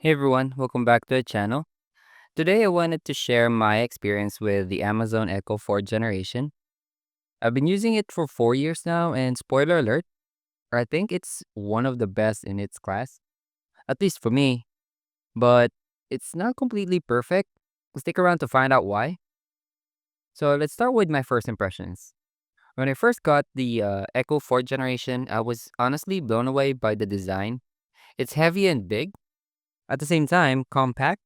Hey everyone, welcome back to the channel. Today I wanted to share my experience with the Amazon Echo 4th generation. I've been using it for 4 years now, and spoiler alert, I think it's one of the best in its class, at least for me, but it's not completely perfect. Stick around to find out why. So let's start with my first impressions. When I first got the Echo 4th generation, I was honestly blown away by the design. It's heavy and big, at the same time, compact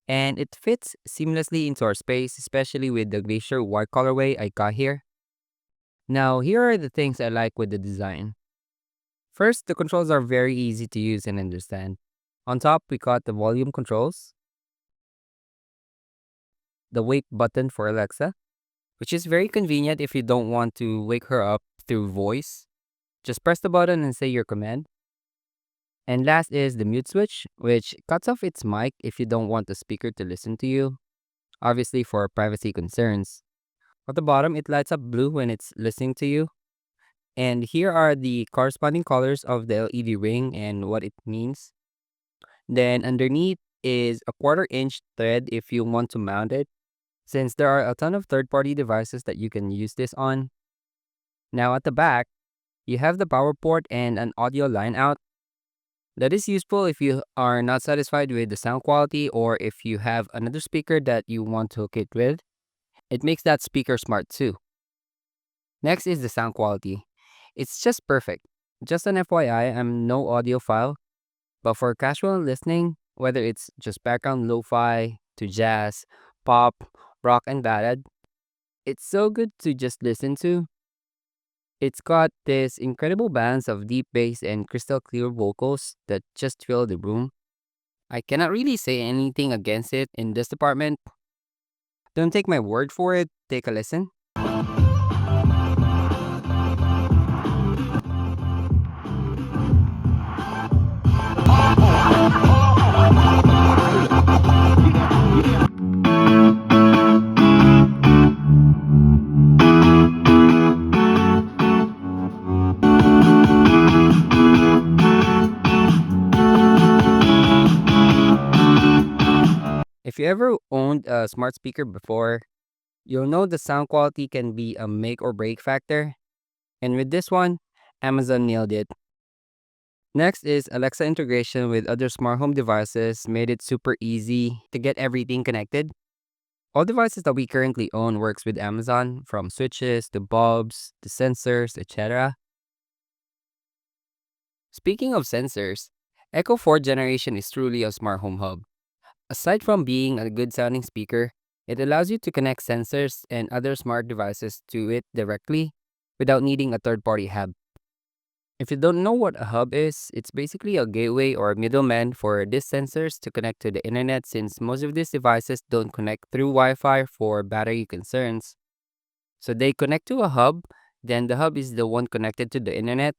and it fits seamlessly into our space, especially with the glacier white colorway I got here. Now, here are the things I like with the design. First, the controls are very easy to use and understand. On top, we got the volume controls, the wake button for Alexa, which is very convenient if you don't want to wake her up through voice. Just press the button and say your command. And last is the mute switch, which cuts off its mic if you don't want the speaker to listen to you, obviously for privacy concerns. At the bottom, it lights up blue when it's listening to you. And here are the corresponding colors of the LED ring and what it means. Then underneath is a 1/4 inch thread if you want to mount it, since there are a ton of third-party devices that you can use this on. Now at the back, you have the power port and an audio line out. That is useful if you are not satisfied with the sound quality or if you have another speaker that you want to hook it with. It makes that speaker smart too. Next is the sound quality. It's just perfect. Just an FYI, I'm no audiophile, but for casual listening, whether it's just background lo-fi to jazz, pop, rock, and ballad, it's so good to just listen to. It's got this incredible balance of deep bass and crystal clear vocals that just fill the room. I cannot really say anything against it in this department. Don't take my word for it, take a listen. If you ever owned a smart speaker before, you'll know the sound quality can be a make or break factor. And with this one, Amazon nailed it. Next is Alexa integration with other smart home devices made it super easy to get everything connected. All devices that we currently own works with Amazon, from switches to bulbs to sensors, etc. Speaking of sensors, Echo 4th generation is truly a smart home hub. Aside from being a good sounding speaker, it allows you to connect sensors and other smart devices to it directly without needing a third party hub. If you don't know what a hub is, it's basically a gateway or middleman for these sensors to connect to the internet since most of these devices don't connect through Wi Fi for battery concerns. So they connect to a hub, then the hub is the one connected to the internet.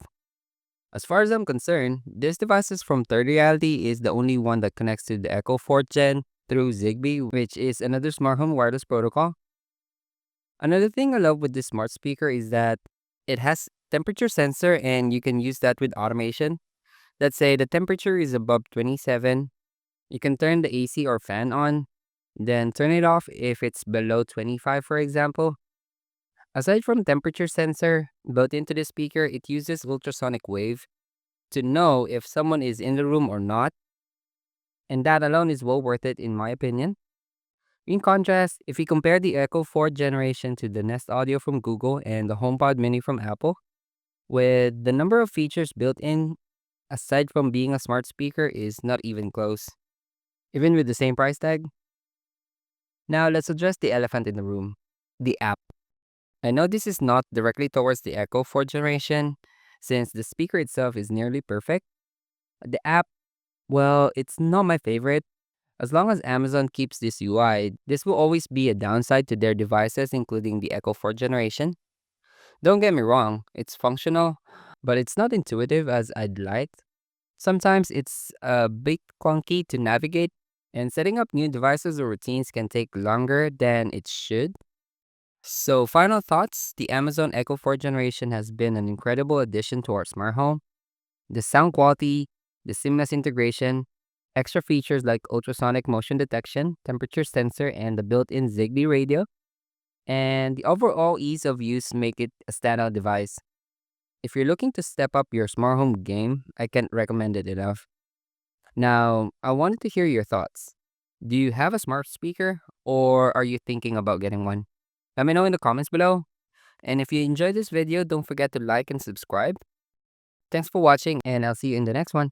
As far as I'm concerned, this devices from Third Reality is the only one that connects to the Echo 4th Gen through Zigbee, which is another smart home wireless protocol. Another thing I love with this smart speaker is that it has temperature sensor and you can use that with automation. Let's say the temperature is above 27, you can turn the AC or fan on, then turn it off if it's below 25 for example. Aside from temperature sensor built into the speaker, it uses ultrasonic wave to know if someone is in the room or not, and that alone is well worth it in my opinion. In contrast, if we compare the Echo 4th generation to the Nest Audio from Google and the HomePod Mini from Apple, with the number of features built in, aside from being a smart speaker, is not even close, even with the same price tag. Now let's address the elephant in the room, the app. I know this is not directly towards the Echo 4th generation, since the speaker itself is nearly perfect. The app, well, it's not my favorite. As long as Amazon keeps this UI, this will always be a downside to their devices, including the Echo 4th generation. Don't get me wrong, it's functional, but it's not intuitive as I'd like. Sometimes it's a bit clunky to navigate, and setting up new devices or routines can take longer than it should. So, final thoughts, the Amazon Echo 4th generation has been an incredible addition to our smart home. The sound quality, the seamless integration, Extra features like ultrasonic motion detection, temperature sensor, and the built-in Zigbee radio, and the overall ease of use make it a standout device. If you're looking to step up your smart home game, I can't recommend it enough. Now, I wanted to hear your thoughts. Do you have a smart speaker or are you thinking about getting one? Let me know in the comments below. And if you enjoyed this video, don't forget to like and subscribe. Thanks for watching, and I'll see you in the next one.